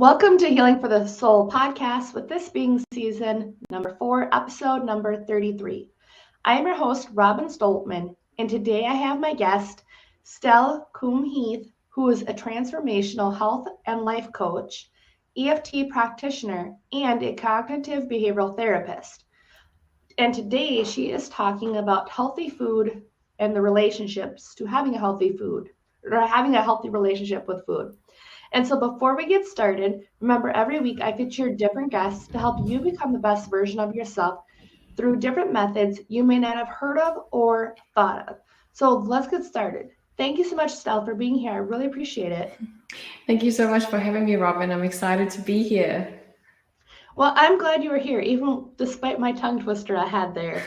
Welcome to Healing for the Soul podcast, with this being season number 4, episode number 33. I am your host, Robin Stoltman, and today I have my guest, Stel Coombe-Heath, who is a transformational health and life coach, EFT practitioner, and a cognitive behavioral therapist. And today she is talking about healthy food and the relationships to having a healthy food, or having a healthy relationship with food. And so before we get started, remember every week I feature different guests to help you become the best version of yourself through different methods you may not have heard of or thought of. So let's get started. Thank you so much, Stel, for being here. I really appreciate it. Thank you so much for having me, Robin. I'm excited to be here. Well, I'm glad you were here, even despite my tongue twister I had there.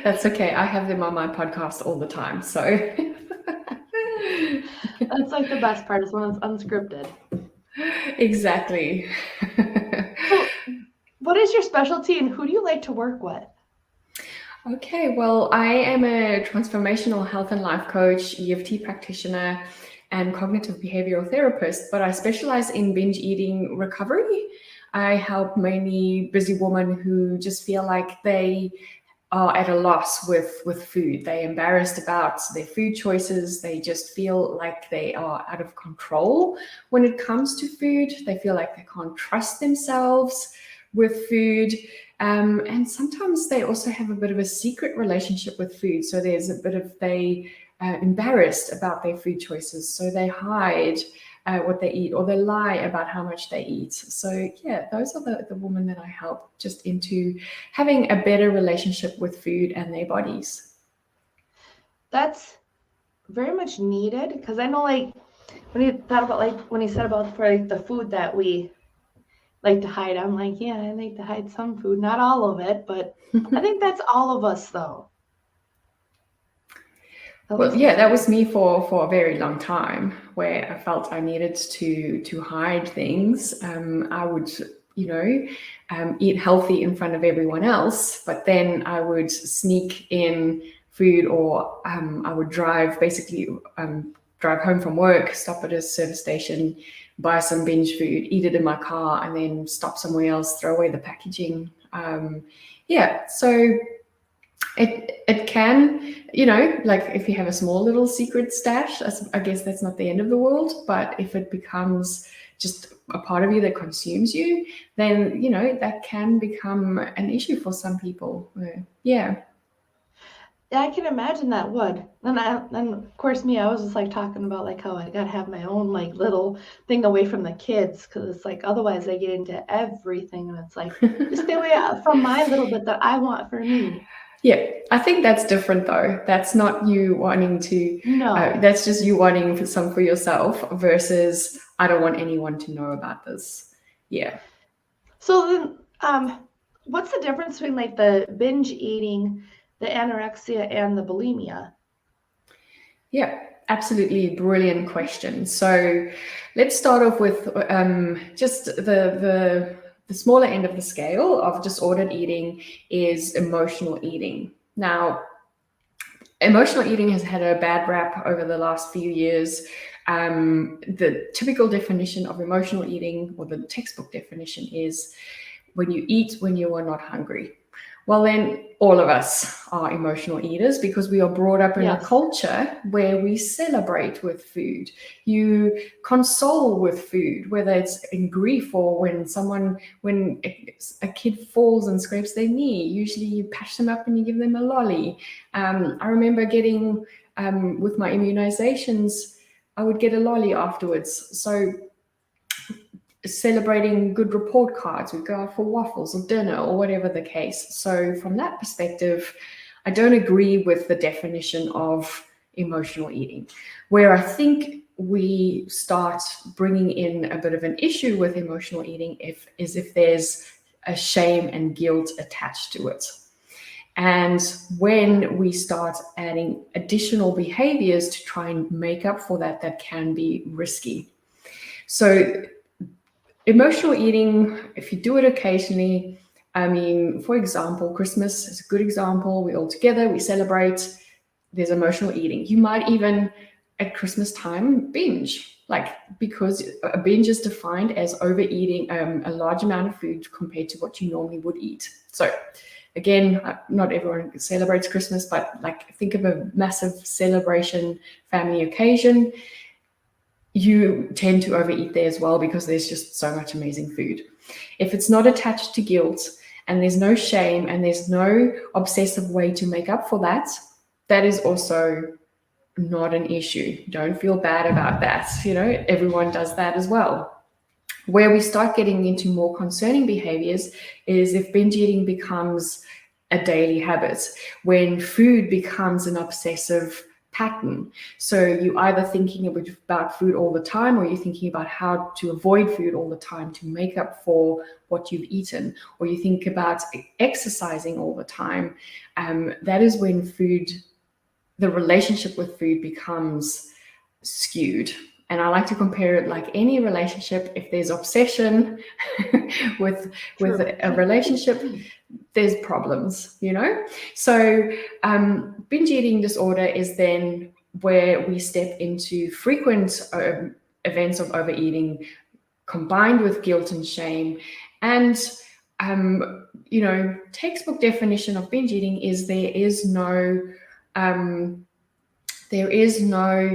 That's okay. I have them on my podcast all the time, so... That's like the best part, is when it's unscripted. Exactly. So, what is your specialty and who do you like to work with? Okay, well, I am a transformational health and life coach, EFT practitioner, and cognitive behavioral therapist, but I specialize in binge eating recovery. I help mainly busy women who just feel like they are at a loss with food. They're embarrassed about their food choices. They just feel like they are out of control when it comes to food. They feel like they can't trust themselves with food. And sometimes they also have a bit of a secret relationship with food. So there's a bit of embarrassed about their food choices. So they hide what they eat, or they lie about how much they eat. So yeah, those are the women that I help just into having a better relationship with food and their bodies. That's very much needed, because I know, like, when you thought about, like, when you said about for like the food that we like to hide, I'm like, yeah, I like to hide some food, not all of it, but I think that's all of us, though. Well, yeah, that was me for a very long time, where I felt I needed to hide things. I would, eat healthy in front of everyone else, but then I would sneak in food, or I would drive home from work, stop at a service station, buy some binge food, eat it in my car, and then stop somewhere else, throw away the packaging. So it can, like if you have a small little secret stash, I guess that's not the end of the world. But if it becomes just a part of you that consumes you, then, that can become an issue for some people. Yeah. I can imagine that would. And of course, I was just like talking about like how I gotta have my own like little thing away from the kids, because it's like otherwise they get into everything, and it's like, just stay away from my little bit that I want for me. Yeah, I think that's different though. That's not you wanting to, No. That's just you wanting some for yourself versus I don't want anyone to know about this. Yeah. So then, what's the difference between like the binge eating, the anorexia, and the bulimia? Yeah, absolutely brilliant question. So let's start off with just the smaller end of the scale of disordered eating is emotional eating. Now, emotional eating has had a bad rap over the last few years. The typical definition of emotional eating, or the textbook definition, is when you eat when you are not hungry. Well, then all of us are emotional eaters, because we are brought up in a culture where we celebrate with food. You console with food, whether it's in grief or when a kid falls and scrapes their knee. Usually you patch them up and you give them a lolly. I remember getting, with my immunizations, I would get a lolly afterwards. So celebrating good report cards, we'd go out for waffles or dinner or whatever the case. So from that perspective, I don't agree with the definition of emotional eating. Where I think we start bringing in a bit of an issue with emotional eating is if there's a shame and guilt attached to it. And when we start adding additional behaviors to try and make up for that, that can be risky. So emotional eating, if you do it occasionally, for example, Christmas is a good example. We're all together, we celebrate, there's emotional eating. You might even at Christmas time, binge. Because a binge is defined as overeating a large amount of food compared to what you normally would eat. So again, not everyone celebrates Christmas, but think of a massive celebration, family occasion. You tend to overeat there as well because there's just so much amazing food. If it's not attached to guilt and there's no shame and there's no obsessive way to make up for that, that is also not an issue. Don't feel bad about that. Everyone does that as well. Where we start getting into more concerning behaviors is if binge eating becomes a daily habit, when food becomes an obsessive pattern. So you're either thinking about food all the time, or you're thinking about how to avoid food all the time to make up for what you've eaten, or you think about exercising all the time. That is when the relationship with food becomes skewed. And I like to compare it like any relationship. If there's obsession with a relationship, there's problems, So binge eating disorder is then where we step into frequent events of overeating combined with guilt and shame. And textbook definition of binge eating is there is no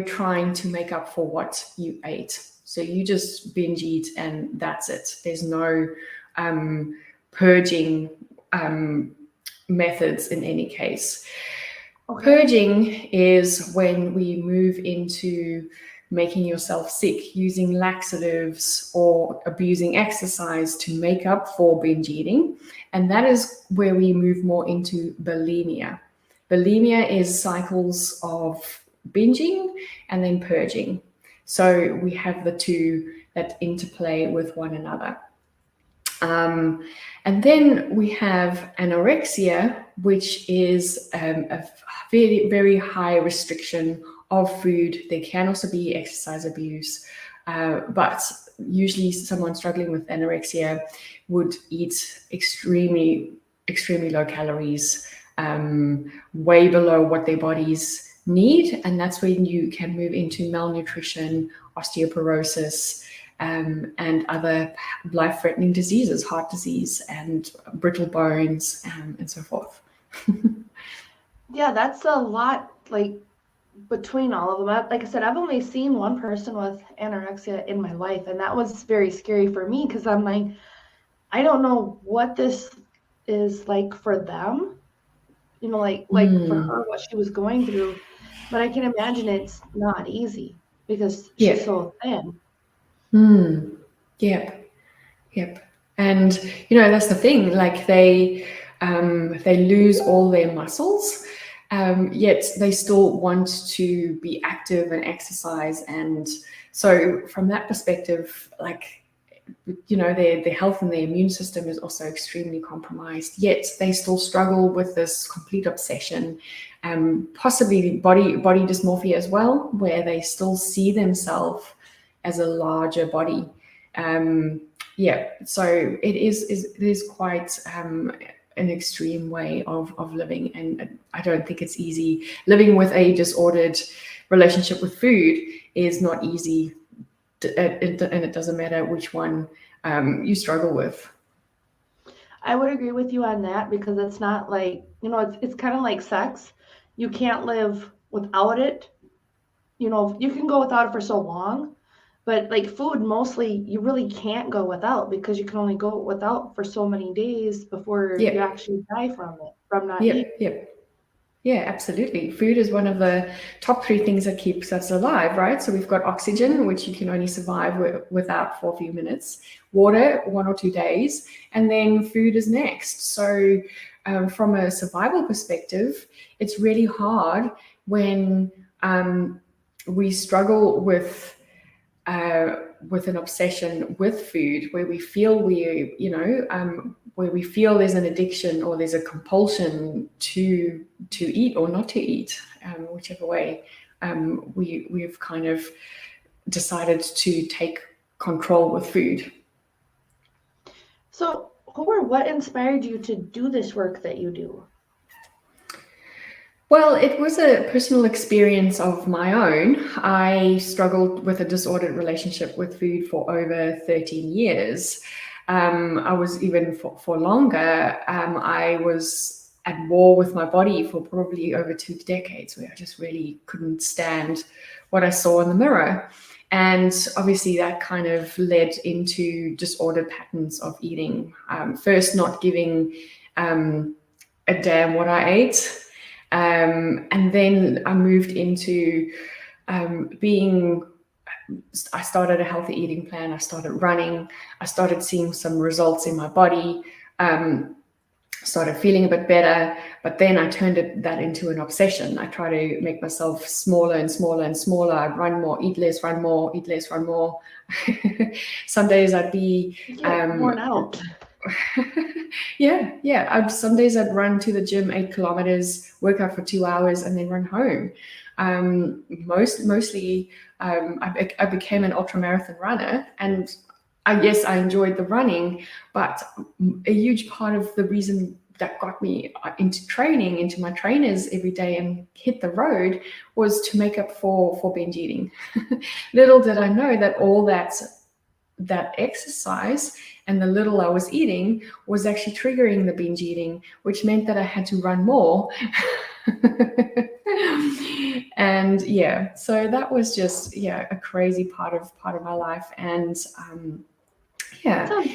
trying to make up for what you ate. So you just binge eat and that's it. There's no purging methods in any case. Okay. Purging is when we move into making yourself sick, using laxatives or abusing exercise to make up for binge eating. And that is where we move more into bulimia. Bulimia is cycles of binging and then purging. So we have the two that interplay with one another. And then we have anorexia, which is a very, very high restriction of food. There can also be exercise abuse, but usually someone struggling with anorexia would eat extremely, extremely low calories, way below what their bodies need. And that's when you can move into malnutrition, osteoporosis, and other life-threatening diseases, heart disease and brittle bones, and so forth. Yeah, that's a lot, between all of them. Like I said, I've only seen one person with anorexia in my life, and that was very scary for me because I'm like, I don't know what this is like for them, for her, what she was going through. But I can imagine it's not easy because she's so thin. Yep. And that's the thing. They lose all their muscles, yet they still want to be active and exercise. And so, from that perspective, their health and their immune system is also extremely compromised. Yet they still struggle with this complete obsession, possibly body dysmorphia as well, where they still see themselves as a larger body. So it is quite an extreme way of living, and I don't think it's easy. Living with a disordered relationship with food is not easy, and it doesn't matter which one you struggle with. I would agree with you on that because it's not like, it's kind of like sex. You can't live without it. You can go without it for so long. But food, mostly you really can't go without because you can only go without for so many days before you actually die from not eating. Yeah, absolutely. Food is one of the top 3 things that keeps us alive, right? So we've got oxygen, which you can only survive without for a few minutes, water, 1 or 2 days, and then food is next. So from a survival perspective, it's really hard when we struggle with an obsession with food, where we feel where we feel there's an addiction or there's a compulsion to eat or not to eat, whichever way. We've kind of decided to take control with food. So, who or what inspired you to do this work that you do? Well, it was a personal experience of my own. I struggled with a disordered relationship with food for over 13 years. I was even for longer. I was at war with my body for probably over 2 decades, where I just really couldn't stand what I saw in the mirror. And obviously that kind of led into disordered patterns of eating. First, not giving a damn what I ate. And then I moved into I started a healthy eating plan. I started running. I started seeing some results in my body. Started feeling a bit better, but then I turned that into an obsession. I try to make myself smaller and smaller and smaller. I'd run more, eat less, run more, eat less, run more. Some days I'd be worn out. yeah. Some days I'd run to the gym 8 kilometers, work out for 2 hours, and then run home. Mostly, I became an ultramarathon runner, and yes, I enjoyed the running, but a huge part of the reason that got me into training, into my trainers every day and hit the road, was to make up for binge eating. Little did I know that all that exercise and the little I was eating was actually triggering the binge eating, which meant that I had to run more. And yeah, so that was just a crazy part of my life. And That's an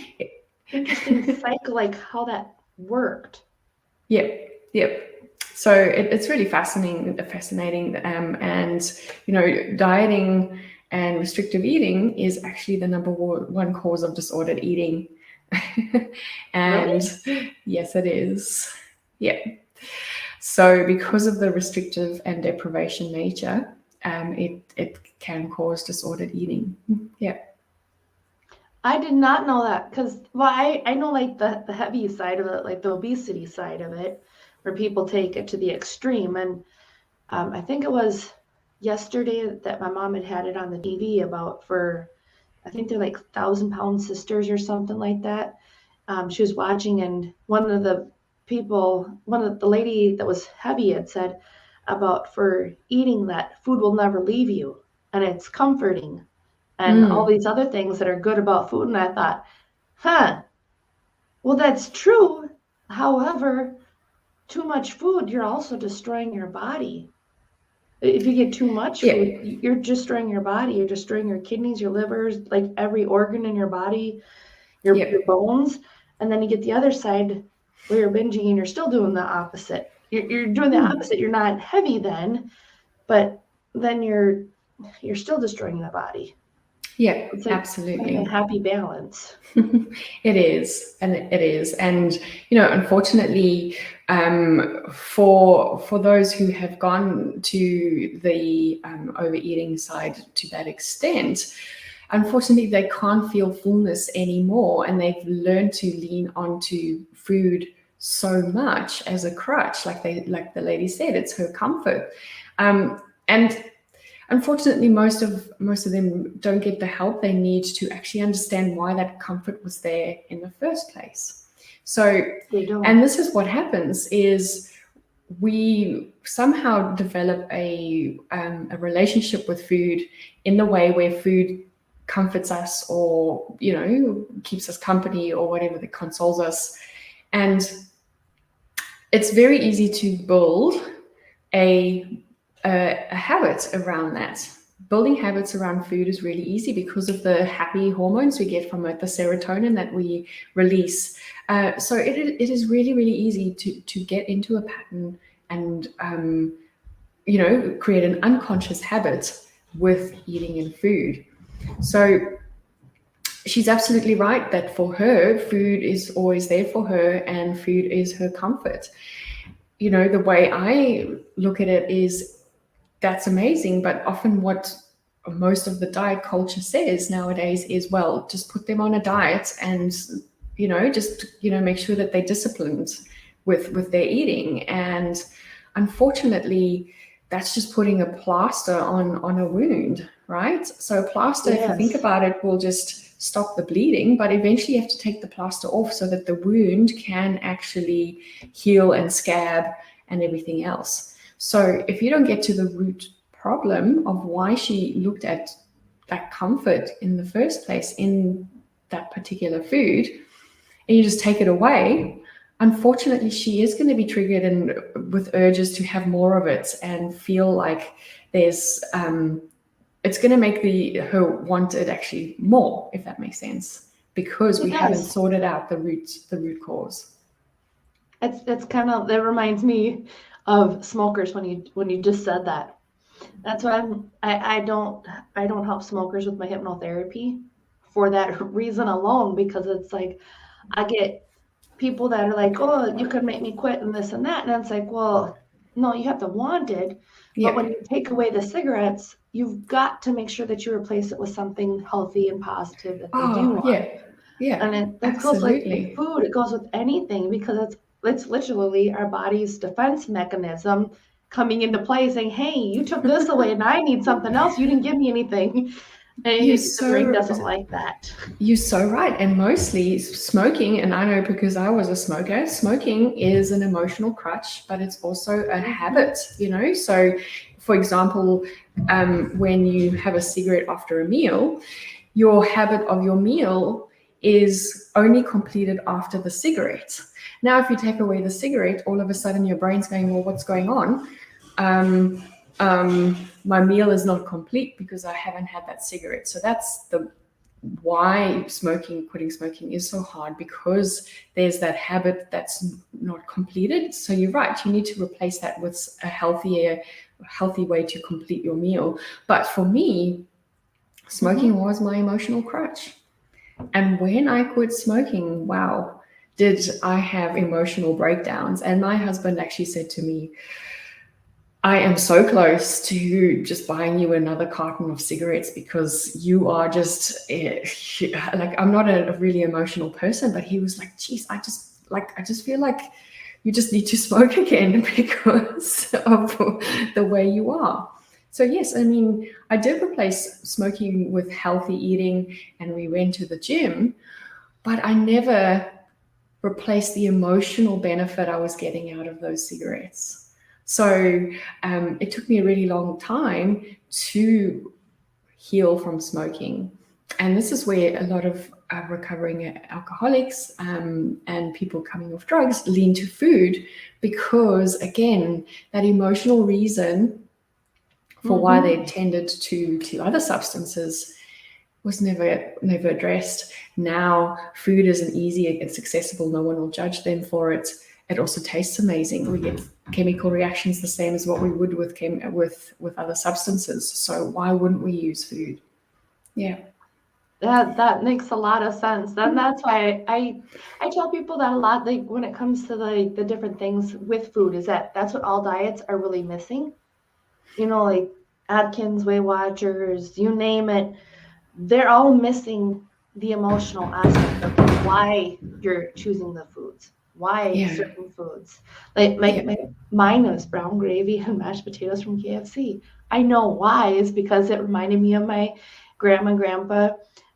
interesting cycle, like how that worked. Yep. So it's really fascinating. And dieting and restrictive eating is actually the number one cause of disordered eating. And really? Yes, it is. Yeah. So because of the restrictive and deprivation nature, it can cause disordered eating. Yeah. I did not know that, because I know like the heavy side of it, like the obesity side of it, where people take it to the extreme. And I think it was yesterday that my mom had it on the TV about, I think they're like 1,000-pound sisters or something like that. She was watching, and one of the lady that was heavy had said about, for eating that, food will never leave you, and it's comforting, and all these other things that are good about food. And I thought, well, that's true. However, too much food, you're also destroying your body. If you get too much food, you're destroying your body. You're destroying your kidneys, your livers, like every organ in your body, your bones. And then you get the other side where you're binging and you're still doing the opposite. You're doing the opposite. You're not heavy then, but then you're still destroying the body. Yeah, It's like absolutely. a happy balance. It is. And unfortunately, for those who have gone to the overeating side to that extent, unfortunately they can't feel fullness anymore, and they've learned to lean onto food so much as a crutch, like the lady said, it's her comfort. And unfortunately, most of them don't get the help they need to actually understand why that comfort was there in the first place. So They don't. And this is what happens is we somehow develop a relationship with food in the way where food comforts us, or keeps us company, or whatever, that consoles us. And it's very easy to build a habit around that. Building habits around food is really easy because of the happy hormones we get from it, the serotonin that we release. So it is really, really easy to get into a pattern and create an unconscious habit with eating and food. So she's absolutely right that for her, food is always there for her, and food is her comfort. The way I look at it is, that's amazing, but often what most of the diet culture says nowadays is, well, just put them on a diet and make sure that they're disciplined with their eating. And unfortunately, that's just putting a plaster on a wound, right? So a plaster, if you think about it, will just stop the bleeding, but eventually you have to take the plaster off so that the wound can actually heal and scab and everything else. So if you don't get to the root problem of why she looked at that comfort in the first place in that particular food, and you just take it away, unfortunately, she is going to be triggered and with urges to have more of it and feel like there's it's going to make her want it actually more, if that makes sense, because we haven't sorted out the root cause. It's kind of, that reminds me of smokers when you just said that. That's why I don't help smokers with my hypnotherapy for that reason alone, because it's like I get people that are like, oh, you could make me quit and this and that, and it's like, well, no, you have to want it. Yeah. But when you take away the cigarettes, you've got to make sure that you replace it with something healthy and positive that they do want. Yeah, And that goes like with food, it goes with anything, because it's literally our body's defense mechanism coming into play saying, hey, you took this away and I need something else. You didn't give me anything. And the brain doesn't like that. You're so right. And mostly smoking, and I know because I was a smoker, smoking is an emotional crutch, but it's also a habit, So, for example, when you have a cigarette after a meal, your habit of your meal is only completed after the cigarette. Now, if you take away the cigarette, all of a sudden your brain's going, well, what's going on? My meal is not complete because I haven't had that cigarette. So that's why quitting smoking is so hard, because there's that habit that's not completed. So you're right, you need to replace that with a healthy way to complete your meal. But for me, smoking was my emotional crutch. And when I quit smoking, wow, did I have emotional breakdowns. And my husband actually said to me, I am so close to just buying you another carton of cigarettes, because you are just like, I'm not a really emotional person, but he was like, geez, I just feel like you just need to smoke again because of the way you are. So yes, I mean, I did replace smoking with healthy eating, and we went to the gym, but I never replaced the emotional benefit I was getting out of those cigarettes. So it took me a really long time to heal from smoking. And this is where a lot of recovering alcoholics and people coming off drugs lean to food, because, again, that emotional reason for why they tended to other substances was never addressed. Now food isn't easy, it's accessible, no one will judge them for it. It also tastes amazing. We get chemical reactions the same as what we would with other substances. So why wouldn't we use food? Yeah. That makes a lot of sense. Then that's why I tell people that a lot, like when it comes to the different things with food, is that's what all diets are really missing. Like Atkins, Weight Watchers, you name it, they're all missing the emotional aspect of why you're choosing the foods, why certain foods. Like mine was brown gravy and mashed potatoes from KFC. I know why. It's because it reminded me of my grandma and grandpa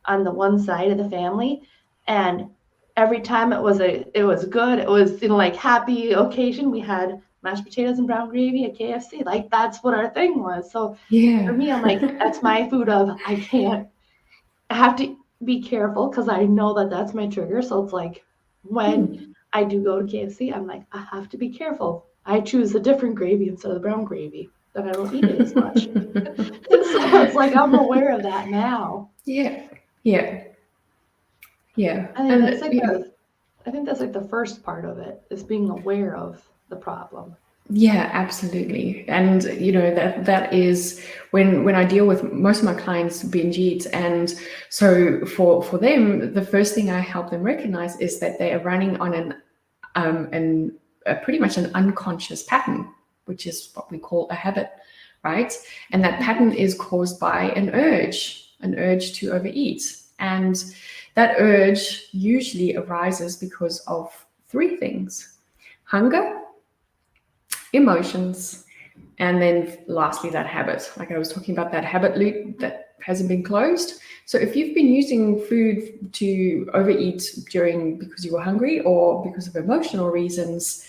on the one side of the family, and every time it was good, it was like happy occasion, we had mashed potatoes and brown gravy at KFC. Like that's what our thing was. So for me, I'm like, that's my food of I have to be careful because I know that that's my trigger. So it's like when I do go to KFC, I'm like, I have to be careful. I choose a different gravy instead of the brown gravy, that I don't eat it as much. So it's like I'm aware of that now. Yeah. I think that's like the first part of it, is being aware of the problem. Yeah, absolutely. And that is when I deal with most of my clients binge eat, and so for them, the first thing I help them recognize is that they are running on pretty much an unconscious pattern, which is what we call a habit, right? And that pattern is caused by an urge to overeat. And that urge usually arises because of three things: hunger, emotions, and then lastly, that habit. Like I was talking about, that habit loop that hasn't been closed. So if you've been using food to overeat because you were hungry or because of emotional reasons,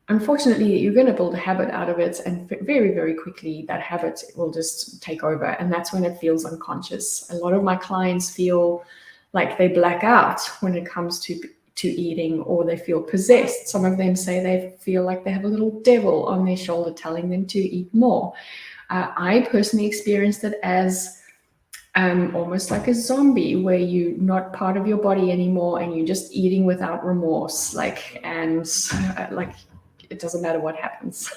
unfortunately, you're going to build a habit out of it, and very, very quickly that habit will just take over, and that's when it feels unconscious. A lot of my clients feel like they black out when it comes to eating, or they feel possessed. Some of them say they feel like they have a little devil on their shoulder telling them to eat more. I personally experienced it as almost like a zombie, where you're not part of your body anymore and you're just eating without remorse, and it doesn't matter what happens.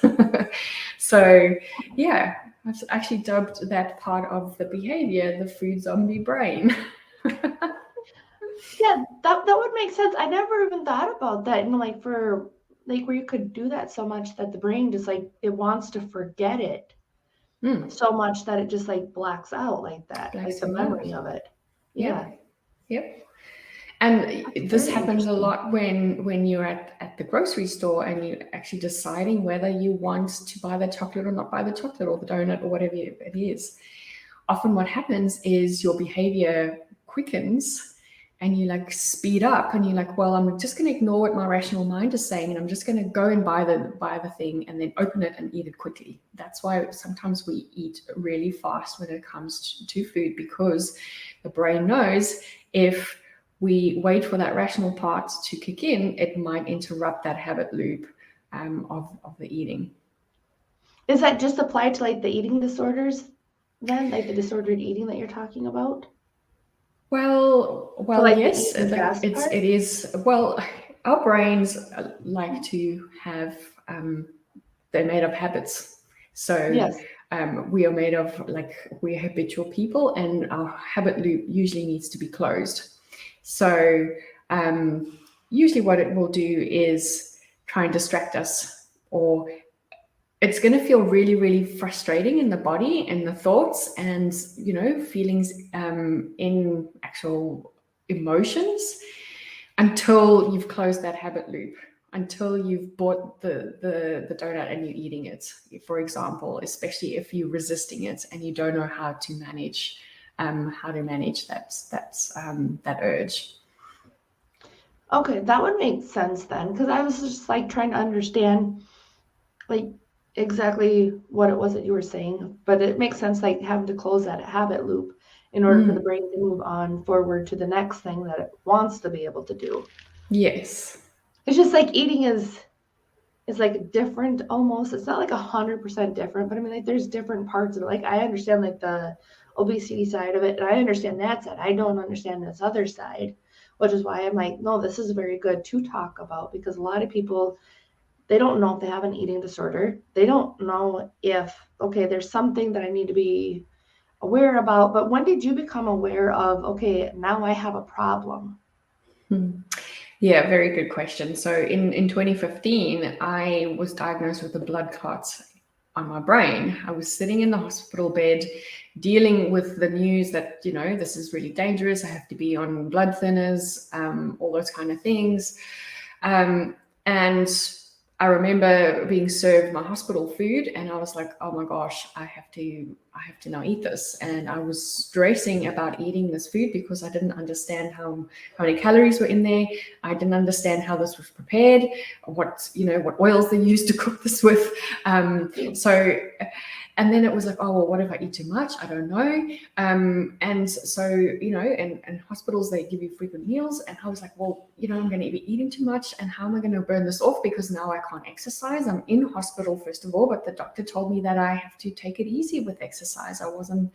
So yeah, I've actually dubbed that part of the behavior the food zombie brain. Yeah, that would make sense. I never even thought about that. And like for like where you could do that so much that the brain just like it wants to forget it so much that it just like blacks out like that, like the memory of it. Yeah. Yep. And this happens a lot when you're at the grocery store and you're actually deciding whether you want to buy the chocolate or not buy the chocolate, or the donut, or whatever it is. Often what happens is your behavior quickens and you like speed up, and you're like, well, I'm just going to ignore what my rational mind is saying, and I'm just going to go and buy the thing and then open it and eat it quickly. That's why sometimes we eat really fast when it comes to food, because the brain knows if we wait for that rational part to kick in, it might interrupt that habit loop of the eating. Is that just applied to like the eating disorders then, like the disordered eating that you're talking about? Well, like yes, it is. Well, our brains like to have, they're made of habits. So yes. We are made of, we're habitual people, and our habit loop usually needs to be closed. So usually what it will do is try and distract us, or it's going to feel really, really frustrating in the body and the thoughts and, feelings in actual emotions, until you've closed that habit loop, until you've bought the donut and you're eating it, for example, especially if you're resisting it and you don't know how to manage that urge. Okay, that would make sense then, because I was just like trying to understand like exactly what it was that you were saying, but it makes sense, like having to close that habit loop in order for the brain to move on forward to the next thing that it wants to be able to do. Yes. It's just like eating is like different almost. It's not like 100% different, but I mean, like there's different parts of it. Like I understand like the obesity side of it, and I understand that side. I don't understand this other side, which is why I'm like, no, this is very good to talk about, because a lot of people, they don't know if they have an eating disorder. They don't know if, okay, there's something that I need to be aware about. But when did you become aware of, okay, now I have a problem? Yeah, very good question. So in 2015, I was diagnosed with a blood clot on my brain. I was sitting in the hospital bed dealing with the news that, this is really dangerous. I have to be on blood thinners, all those kind of things. And I remember being served my hospital food, and I was like, oh my gosh, I have to now eat this. And I was stressing about eating this food because I didn't understand how many calories were in there. I didn't understand how this was prepared, what oils they used to cook this with. And then it was like, oh, well, what if I eat too much? I don't know. And so, and hospitals, they give you frequent meals. And I was like, well, I'm going to be eating too much. And how am I going to burn this off? Because now I can't exercise. I'm in hospital, first of all. But the doctor told me that I have to take it easy with exercise. I wasn't,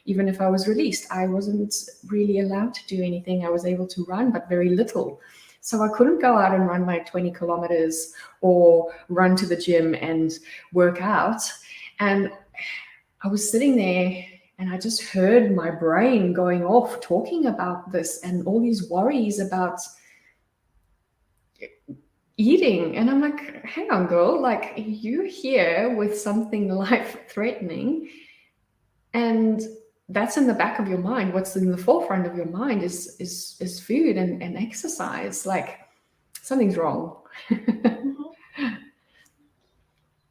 even if I was released, I wasn't really allowed to do anything. I was able to run, but very little. So I couldn't go out and run my 20 kilometers or run to the gym and work out. And I was sitting there and I just heard my brain going off talking about this and all these worries about eating. And I'm like, hang on, girl, like you're here with something life-threatening, and that's in the back of your mind. What's in the forefront of your mind is food and exercise. Like something's wrong.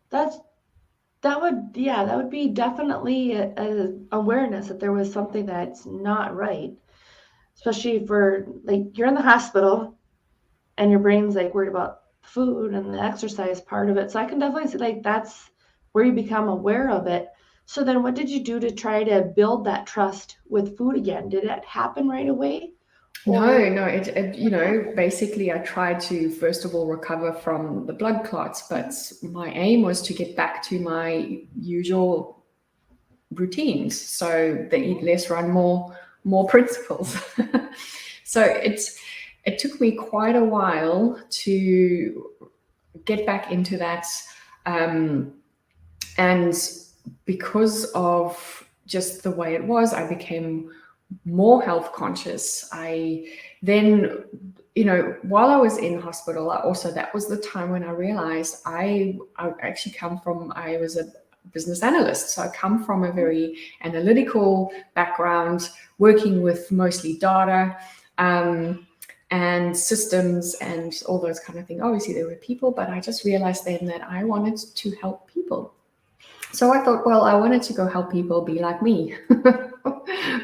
That would be definitely a awareness that there was something that's not right, especially for like you're in the hospital and your brain's like worried about food and the exercise part of it. So I can definitely see like that's where you become aware of it. So then what did you do to try to build that trust with food again? Did it happen right away? No, Or basically I tried to first of all recover from the blood clots, but my aim was to get back to my usual routines. So the eat less, run more principles. So it took me quite a while to get back into that. And because of just the way it was, I became more health conscious. I then, while I was in hospital, that was the time when I realized I actually I was a business analyst. So I come from a very analytical background, working with mostly data and systems and all those kind of things. Obviously, there were people, but I just realized then that I wanted to help people. So I thought, well, I wanted to go help people be like me.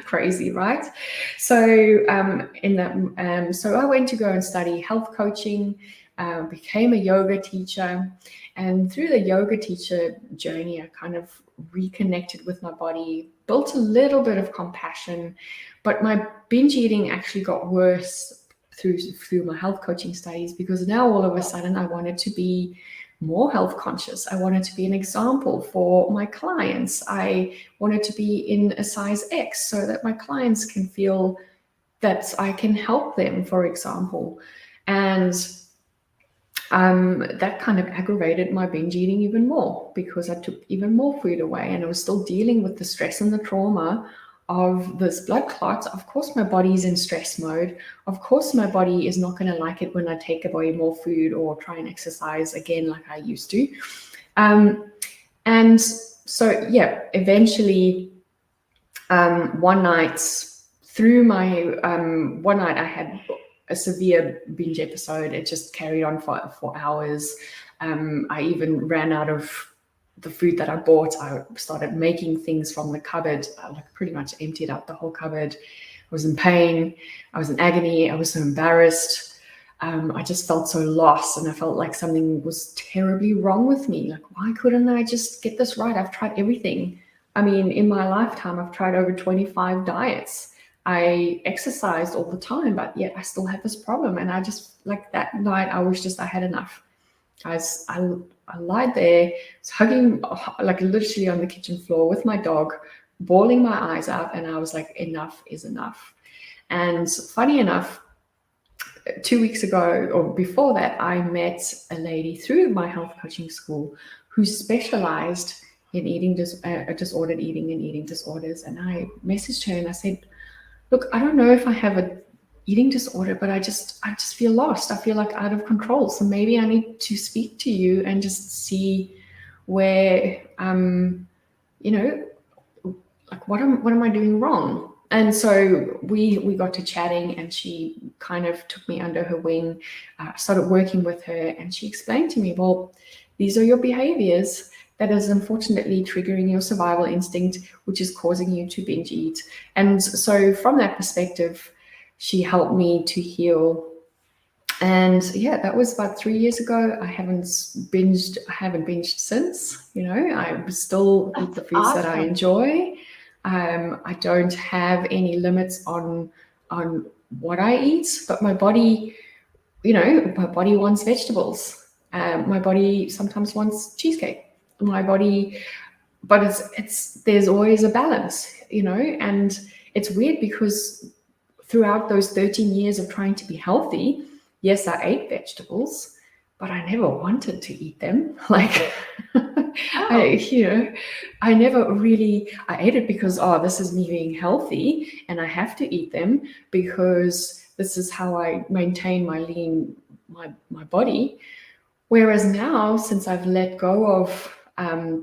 Crazy, right? So so I went to go and study health coaching, became a yoga teacher, and through the yoga teacher journey, I kind of reconnected with my body, built a little bit of compassion, but my binge eating actually got worse through my health coaching studies, because now all of a sudden I wanted to be more health conscious. I wanted to be an example for my clients. I wanted to be in a size X so that my clients can feel that I can help them, for example. And that kind of aggravated my binge eating even more, because I took even more food away and I was still dealing with the stress and the trauma of this blood clot. Of course, my body's in stress mode. Of course, my body is not going to like it when I take away more food or try and exercise again like I used to. And so, yeah, eventually, one night I had a severe binge episode. It just carried on for hours. I even ran out of the food that I bought. I started making things from the cupboard. I pretty much emptied out the whole cupboard. I was in pain. I was in agony. I was so embarrassed. I just felt so lost, and I felt like something was terribly wrong with me. Like, why couldn't I just get this right? I've tried everything. I mean, in my lifetime, I've tried over 25 diets. I exercised all the time, but yet I still have this problem. And I just, like that night, I had enough. I lied there, was hugging, like literally on the kitchen floor with my dog, bawling my eyes out. And I was like, enough is enough. And funny enough, 2 weeks ago or before that, I met a lady through my health coaching school who specialized in disordered eating and eating disorders. And I messaged her and I said, look, I don't know if I have a eating disorder, but I just feel lost. I feel like out of control. So maybe I need to speak to you and just see where, like what am I doing wrong? And so we got to chatting, and she kind of took me under her wing, started working with her, and she explained to me, well, these are your behaviors that is unfortunately triggering your survival instinct, which is causing you to binge eat. And so from that perspective, she helped me to heal. And yeah, that was about 3 years ago. I haven't binged since. I still eat the foods that I enjoy. I don't have any limits on what I eat, but my body wants vegetables. My body sometimes wants cheesecake. But there's always a balance, and it's weird because throughout those 13 years of trying to be healthy, yes, I ate vegetables, but I never wanted to eat them. Like, I never really, I ate it because, this is me being healthy and I have to eat them because this is how I maintain my body. Whereas now, since I've let go of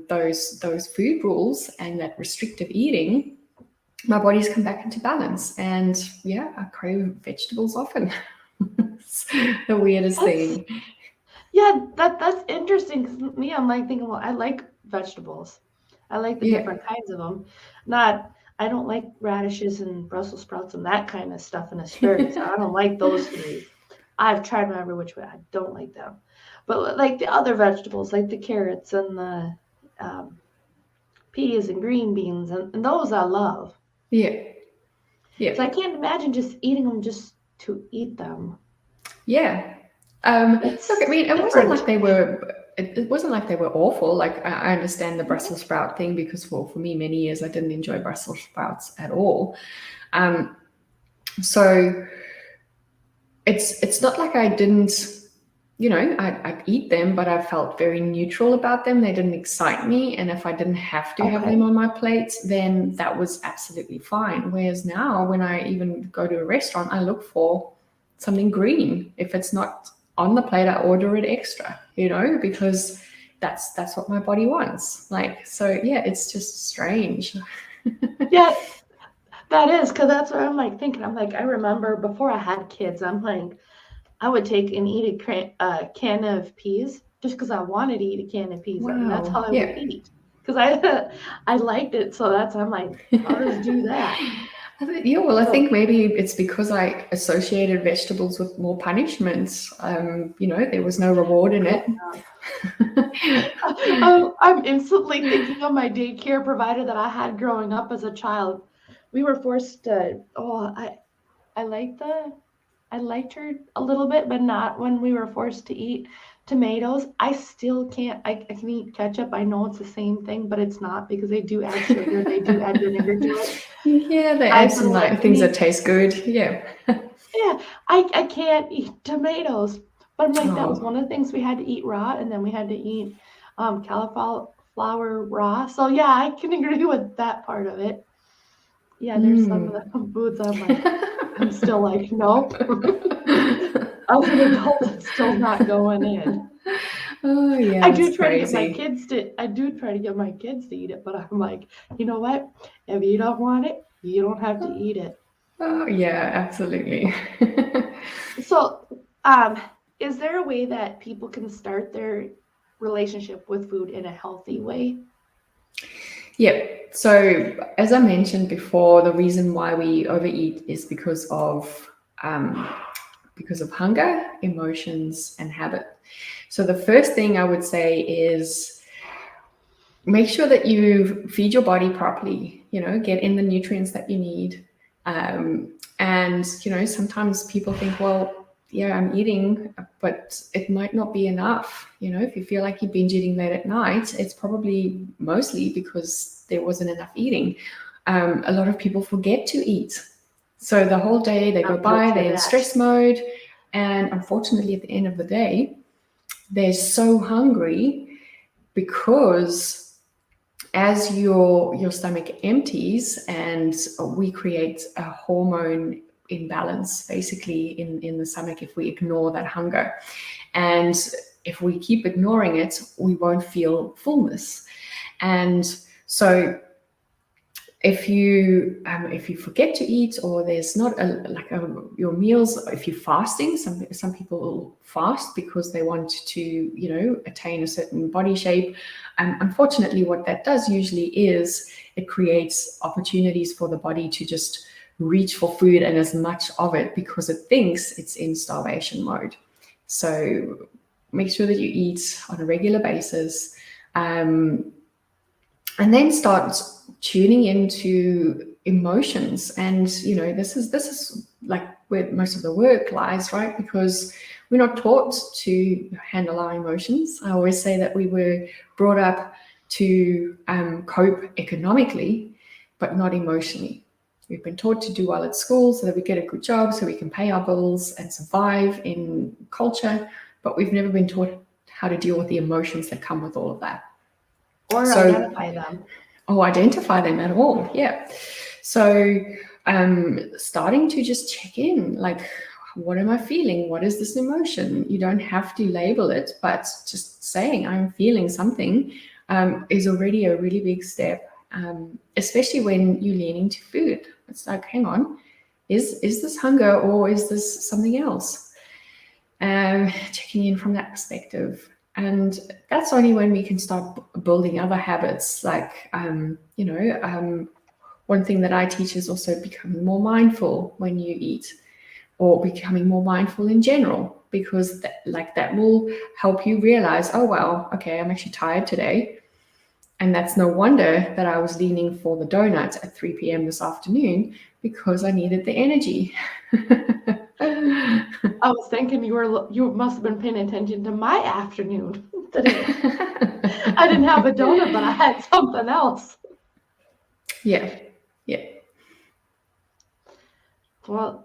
those food rules and that restrictive eating, my body's come back into balance. And yeah, I crave vegetables often. It's the weirdest thing. Yeah, that's interesting. Because me, I'm like thinking, well, I like vegetables. I like the different kinds of them. I don't like radishes and Brussels sprouts and that kind of stuff in a stir. So I don't like those three. I've tried them every which way. I don't like them. But like the other vegetables, like the carrots and the peas and green beans, and those I love. Yeah. Yeah. So I can't imagine just eating them just to eat them. Yeah. It's Look, I mean, it wasn't different. like they were. It wasn't like they were awful. Like I understand the Brussels sprout thing because for me, many years I didn't enjoy Brussels sprouts at all. So it's not like I didn't, I'd eat them, but I felt very neutral about them. They didn't excite me. And if I didn't have to have them on my plate, then that was absolutely fine. Whereas now, when I even go to a restaurant, I look for something green. If it's not on the plate, I order it extra, because that's what my body wants. Like, so yeah, it's just strange. Yeah, that is, because that's what I'm like thinking. I'm like, I remember before I had kids, I'm like, I would take and eat a can of peas just because I wanted to eat a can of peas. And that's how Wow. I Yeah. would eat. Because I liked it. So I'm like, I'll just do that. Yeah, well, I think maybe it's because I associated vegetables with more punishments. There was no reward in it. I'm instantly thinking of my daycare provider that I had growing up as a child. We were forced to, I liked her a little bit, but not when we were forced to eat tomatoes. I still can't. I can eat ketchup. I know it's the same thing, but it's not because they do add sugar. They do add vinegar to it. Yeah, they add some things that taste good. Yeah. Yeah, I can't eat tomatoes. But I'm like, that was Oh. one of the things we had to eat raw, and then we had to eat cauliflower raw. So yeah, I can agree with that part of it. Yeah, there's some of the foods I'm like, I'm still like, nope. As an adult, it's still not going in. Oh yeah, I do that's try to crazy. get my kids to eat it, but I'm like, you know what? If you don't want it, you don't have to eat it. Oh yeah, absolutely. So, is there a way that people can start their relationship with food in a healthy way? Yeah. So as I mentioned before, the reason why we overeat is because of hunger, emotions, and habit. So the first thing I would say is make sure that you feed your body properly, get in the nutrients that you need. And sometimes people think, well, yeah, I'm eating, but it might not be enough. If you feel like you're binge eating late at night, it's probably mostly because there wasn't enough eating. A lot of people forget to eat. So the whole day they go by, they're in stress mode. And unfortunately, at the end of the day, they're so hungry because as your stomach empties and we create a hormone imbalance basically in the stomach if we ignore that hunger. And if we keep ignoring it, we won't feel fullness. And so if you forget to eat, or there's not your meals, if you're fasting, some people will fast because they want to attain a certain body shape. Unfortunately, what that does usually is it creates opportunities for the body to just reach for food and as much of it because it thinks it's in starvation mode. So make sure that you eat on a regular basis, and then start tuning into emotions. And this is like where most of the work lies, right? Because we're not taught to handle our emotions. I always say that we were brought up to cope economically, but not emotionally. We've been taught to do well at school so that we get a good job, so we can pay our bills and survive in culture, but we've never been taught how to deal with the emotions that come with all of that. Or identify them. Oh, identify them at all. Yeah. So starting to just check in, like, what am I feeling? What is this emotion? You don't have to label it, but just saying I'm feeling something is already a really big step, especially when you're leaning to food. It's like, hang on, is this hunger or is this something else? Checking in from that perspective. And that's only when we can start building other habits. Like, one thing that I teach is also becoming more mindful when you eat. or becoming more mindful in general, because that will help you realize, oh, wow, okay, I'm actually tired today. And that's no wonder that I was leaning for the donuts at 3 p.m. this afternoon, because I needed the energy. I was thinking you must have been paying attention to my afternoon today. I didn't have a donut, but I had something else. Yeah. Well,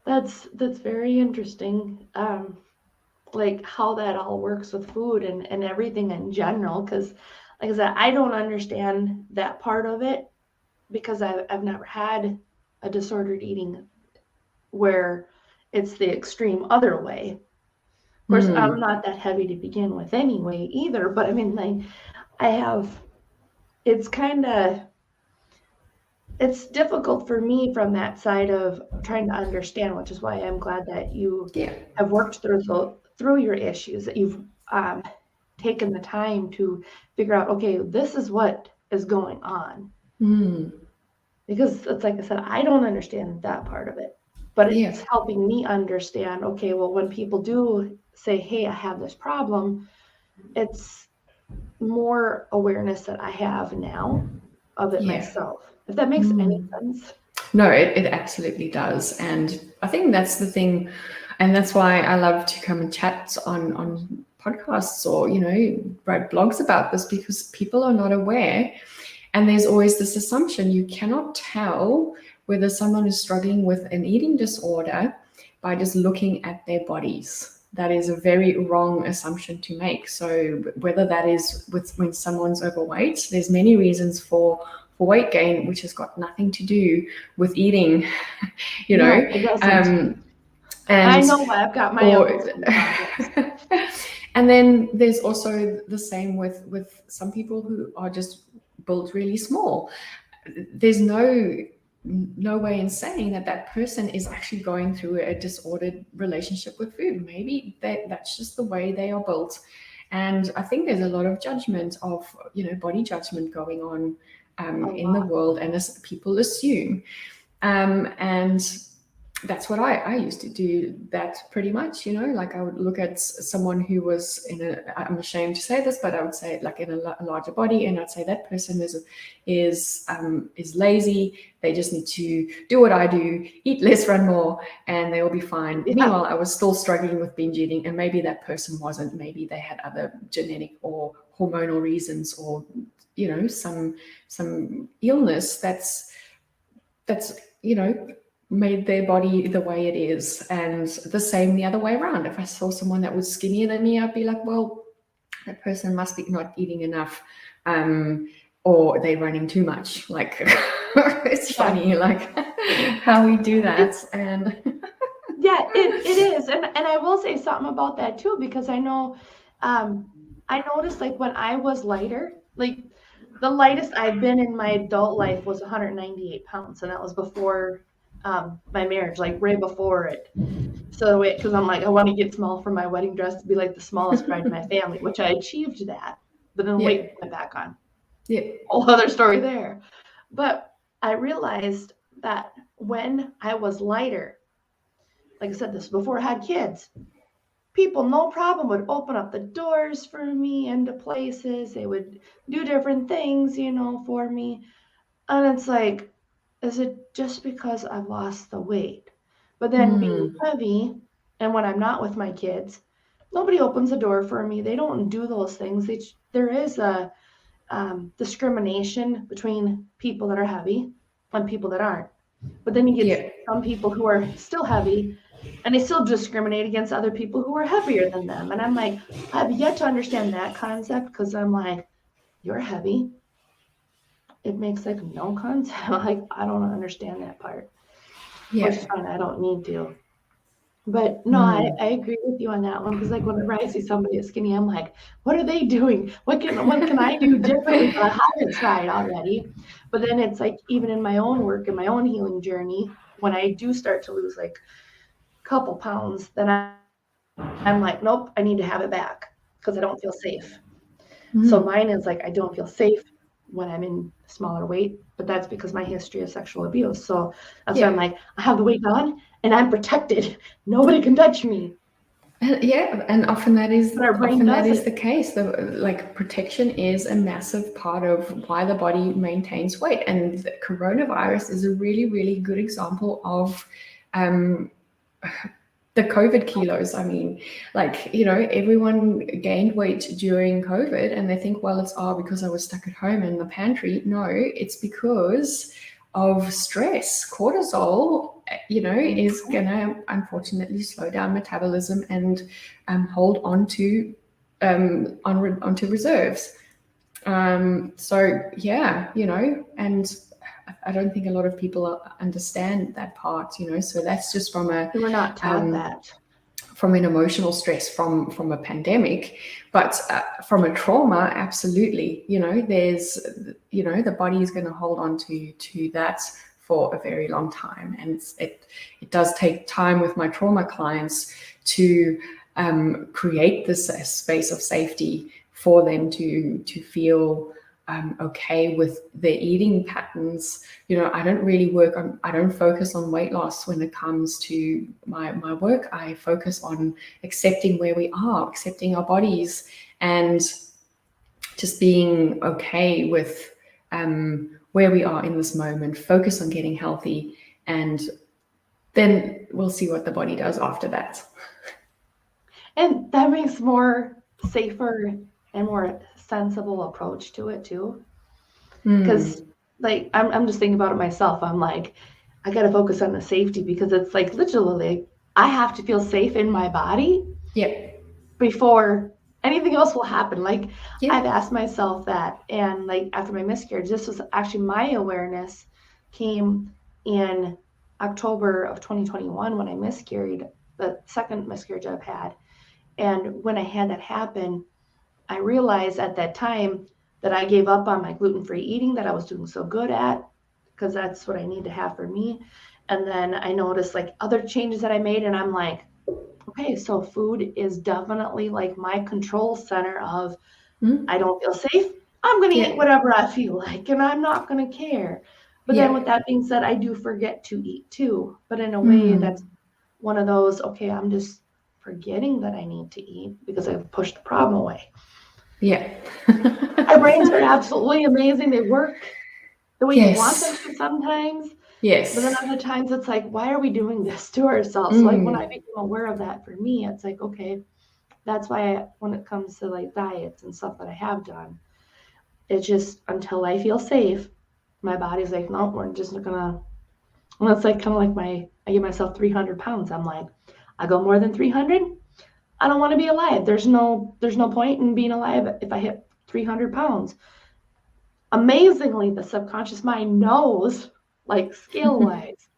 that's very interesting. Like how that all works with food and everything in general. Because, like I said, I don't understand that part of it because I've never had a disordered eating where it's the extreme other way. Of course, I'm not that heavy to begin with anyway either. But I mean, like I have. It's difficult for me from that side of trying to understand, which is why I'm glad that you have worked through your issues, that you've taken the time to figure out, okay, this is what is going on. Because it's like I said, I don't understand that part of it, but it's helping me understand, okay, well, when people do say, hey, I have this problem, it's more awareness that I have now of it myself. If that makes any sense. No, it absolutely does. And I think that's the thing. And that's why I love to come and chat on podcasts or, write blogs about this, because people are not aware. And there's always this assumption you cannot tell whether someone is struggling with an eating disorder by just looking at their bodies. That is a very wrong assumption to make. So whether that is when someone's overweight, there's many reasons for weight gain, which has got nothing to do with eating, No, it doesn't. And I know I've got my own. And then there's also the same with some people who are just built really small. There's no way in saying that person is actually going through a disordered relationship with food. Maybe that's just the way they are built. And I think there's a lot of judgment of, body judgment going on in the world, and as people assume. And that's what I used to do, that pretty much, like I would look at someone who was I'm ashamed to say this, but I would say like in a larger body, and I'd say that person is lazy. They just need to do what I do, eat less, run more, and they will be fine. Yeah. Meanwhile, I was still struggling with binge eating, and maybe that person wasn't. Maybe they had other genetic or hormonal reasons, or some illness that's made their body the way it is. And the same the other way around. If I saw someone that was skinnier than me, I'd be like, well, that person must be not eating enough, or they're running too much. Like it's funny, like how we do that. And yeah, it is. And I will say something about that too, because I know I noticed, like, when I was lighter, like the lightest I've been in my adult life was 198 pounds, and that was before my marriage, like right before it. So because I'm like, I want to get small for my wedding dress to be like the smallest bride in my family, which I achieved that, but then weight went back on. Yeah, whole other story there. But I realized that when I was lighter, like I said, this before I had kids, people, no problem, would open up the doors for me into places. They would do different things, for me. And it's like, is it just because I've lost the weight? But then being heavy, and when I'm not with my kids, nobody opens the door for me. They don't do those things. There is a discrimination between people that are heavy and people that aren't. But then you get some people who are still heavy, and they still discriminate against other people who are heavier than them. And I'm like, I've yet to understand that concept, because I'm like, you're heavy. It makes like no concept. Like, I don't understand that part. Which is fine. I don't need to. But no, I agree with you on that one, because like whenever I see somebody that's skinny, I'm like, what are they doing? What can I do differently that I haven't tried already? But then it's like, even in my own work and my own healing journey, when I do start to lose like a couple pounds, then I'm like, nope, I need to have it back, because I don't feel safe. So mine is like, I don't feel safe when I'm in smaller weight, but that's because my history of sexual abuse. So that's Yeah. why I'm like, I have the weight on and I'm protected. Nobody can touch me. Yeah, and often that is But our brain does the it. case. Like protection is a massive part of why the body maintains weight, and the coronavirus is a really, really good example of the COVID kilos. I mean, like, everyone gained weight during COVID and they think, well, it's because I was stuck at home in the pantry. No, it's because of stress. Cortisol, is going to unfortunately slow down metabolism and hold on to onto reserves. So yeah, and I don't think a lot of people understand that part, so that's just from We're not taught that. from an emotional stress from a pandemic, but from a trauma, absolutely, there's, the body is going to hold on to that for a very long time. And it does take time with my trauma clients to create this space of safety for them to feel okay with their eating patterns. I don't really I don't focus on weight loss when it comes to my work. I focus on accepting where we are, accepting our bodies, and just being okay with where we are in this moment, focus on getting healthy, and then we'll see what the body does after that. And that makes more safer and more sensible approach to it too. Because like I'm just thinking about it myself. I'm like, I gotta focus on the safety because it's like literally I have to feel safe in my body Yeah. before anything else will happen. Like Yeah. I've asked myself that, and like after my miscarriage, this was actually my awareness came in October of 2021 when I miscarried, the second miscarriage I've had. And when I had that happen, I realized at that time that I gave up on my gluten-free eating that I was doing so good at, because that's what I need to have for me. And then I noticed like other changes that I made, and I'm like, okay, so food is definitely like my control center of I don't feel safe. I'm going to eat whatever I feel like, and I'm not going to care. But then with that being said, I do forget to eat too. But in a way, that's one of those, okay, I'm just forgetting that I need to eat because I've pushed the problem away. Yeah. Our brains are absolutely amazing. They work the way you want them to sometimes. Yes. But then other times it's like, why are we doing this to ourselves? So like when I became aware of that for me, it's like, okay, that's why when it comes to like diets and stuff that I have done, it's just until I feel safe, my body's like, no, we're just not gonna. And it's like kind of like I give myself 300 pounds. I'm like, I go more than 300, I don't want to be alive. There's no point in being alive if I hit 300 pounds. Amazingly, the subconscious mind knows, like scale wise.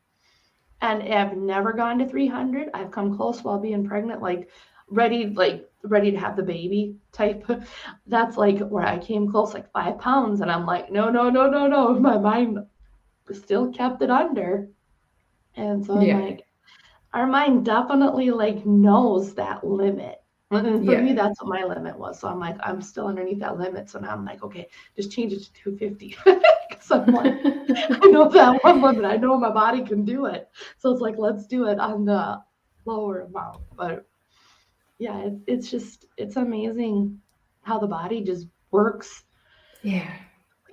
And I've never gone to 300. I've come close while being pregnant, like ready to have the baby type. That's like where I came close, like 5 pounds. And I'm like, no. My mind still kept it under. And so I'm like, our mind definitely like knows that limit. And for me, that's what my limit was. So I'm like, I'm still underneath that limit. So now I'm like, okay, just change it to 250. Because I'm like, I know that one limit. I know my body can do it. So it's like, let's do it on the lower amount. But yeah, it's amazing how the body just works. Yeah.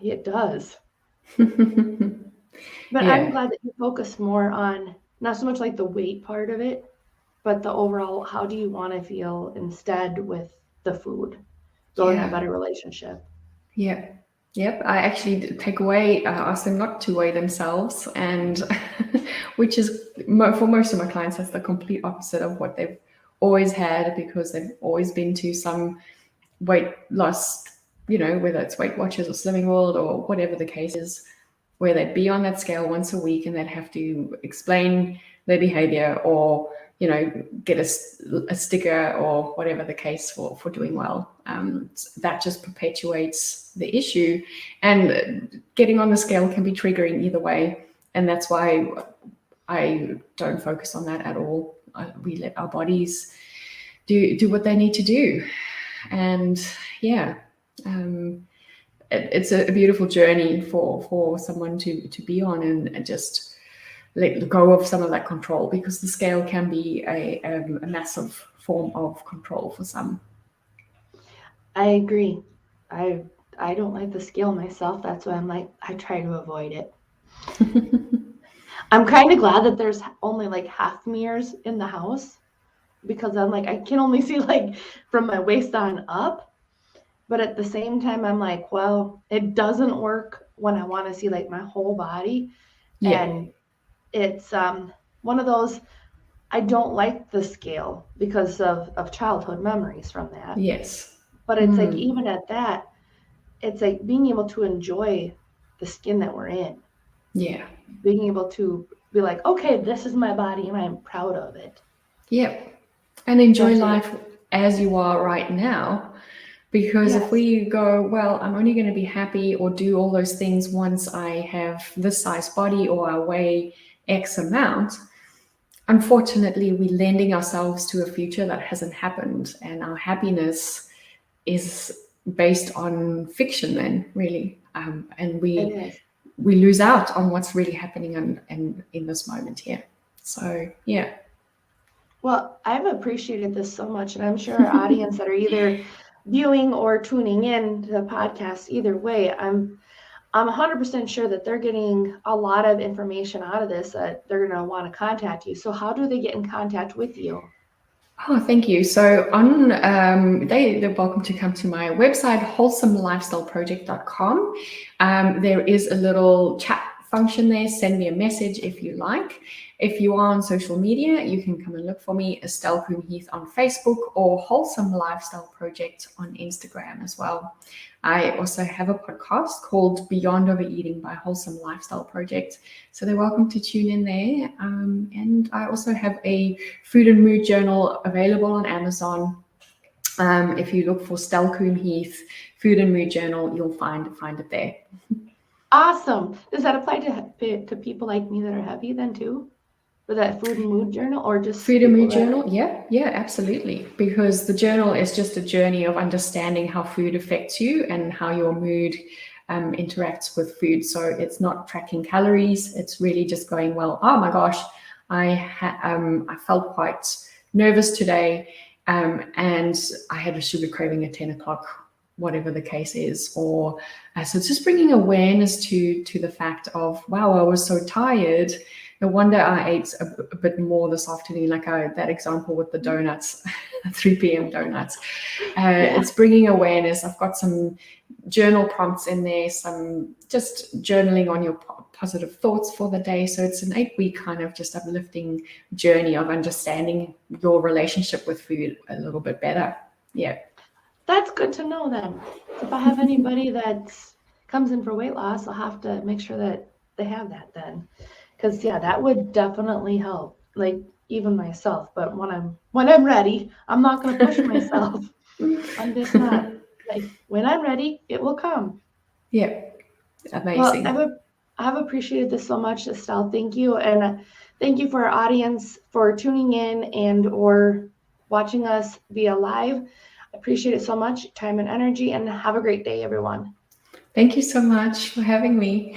It does. But I'm glad that you focus more on not so much like the weight part of it, but the overall, how do you want to feel instead with the food? Building a better relationship. Yeah. Yep. I actually take away, ask them not to weigh themselves, and which is for most of my clients, that's the complete opposite of what they've always had, because they've always been to some weight loss, whether it's Weight Watchers or Slimming World or whatever the case is, where they'd be on that scale once a week and they'd have to explain their behavior or get a sticker or whatever the case for doing well. That just perpetuates the issue, and getting on the scale can be triggering either way, and that's why I don't focus on that at all. We let our bodies do what they need to do. And it's a beautiful journey for someone to be on, and just let go of some of that control, because the scale can be a massive form of control for some. I agree. I don't like the scale myself. That's why I'm like, I try to avoid it. I'm kind of glad that there's only like half mirrors in the house, because I'm like, I can only see like from my waist on up. But at the same time, I'm like, well, it doesn't work when I want to see like my whole body. Yeah. And it's one of those, I don't like the scale because of childhood memories from that. Yes. But it's like, even at that, it's like being able to enjoy the skin that we're in. Yeah. Being able to be like, okay, this is my body and I'm proud of it. Yep. And enjoy That's life as you are right now. Because if we go, well, I'm only going to be happy or do all those things once I have this size body or I weigh X amount, unfortunately, we're lending ourselves to a future that hasn't happened. And our happiness is based on fiction then, really. And we lose out on what's really happening in this moment here. So, yeah. Well, I've appreciated this so much, and I'm sure our audience that are either viewing or tuning in to the podcast, either way, I'm 100% sure that they're getting a lot of information out of this, that they're going to want to contact you. So how do they get in contact with you? Oh, thank you. So they're welcome to come to my website, wholesomelifestyleproject.com. There is a little chat function there. Send me a message if you like. If you are on social media, you can come and look for me, Stel Coombe-Heath on Facebook, or Wholesome Lifestyle Project on Instagram as well. I also have a podcast called Beyond Overeating by Wholesome Lifestyle Project. So they're welcome to tune in there. And I also have a food and mood journal available on Amazon. If you look for Stel Coombe-Heath food and mood journal, you'll find it there. Awesome. Does that apply to people like me that are heavy then too? For that food and mood journal, or just food and mood journal? Yeah, absolutely. Because the journal is just a journey of understanding how food affects you and how your mood interacts with food. So it's not tracking calories. It's really just going, well, oh my gosh, I felt quite nervous today, and I had a sugar craving at 10 o'clock, whatever the case is. Or so it's just bringing awareness to the fact of, wow, I was so tired. No wonder I ate a bit more this afternoon, like that example with the donuts, 3 p.m. donuts. It's bringing awareness. I've got some journal prompts in there, some just journaling on your positive thoughts for the day. So it's an 8-week kind of just uplifting journey of understanding your relationship with food a little bit better. Yeah. That's good to know then. If I have anybody that comes in for weight loss, I'll have to make sure that they have that then. Because that would definitely help, like even myself. But when I'm ready, I'm not going to push myself. I'm just not. Like, when I'm ready, it will come. Yeah, amazing. Well, I've appreciated this so much, Estelle. Thank you, and thank you for our audience for tuning in and or watching us via live. I appreciate it so much, time and energy, and have a great day, everyone. Thank you so much for having me.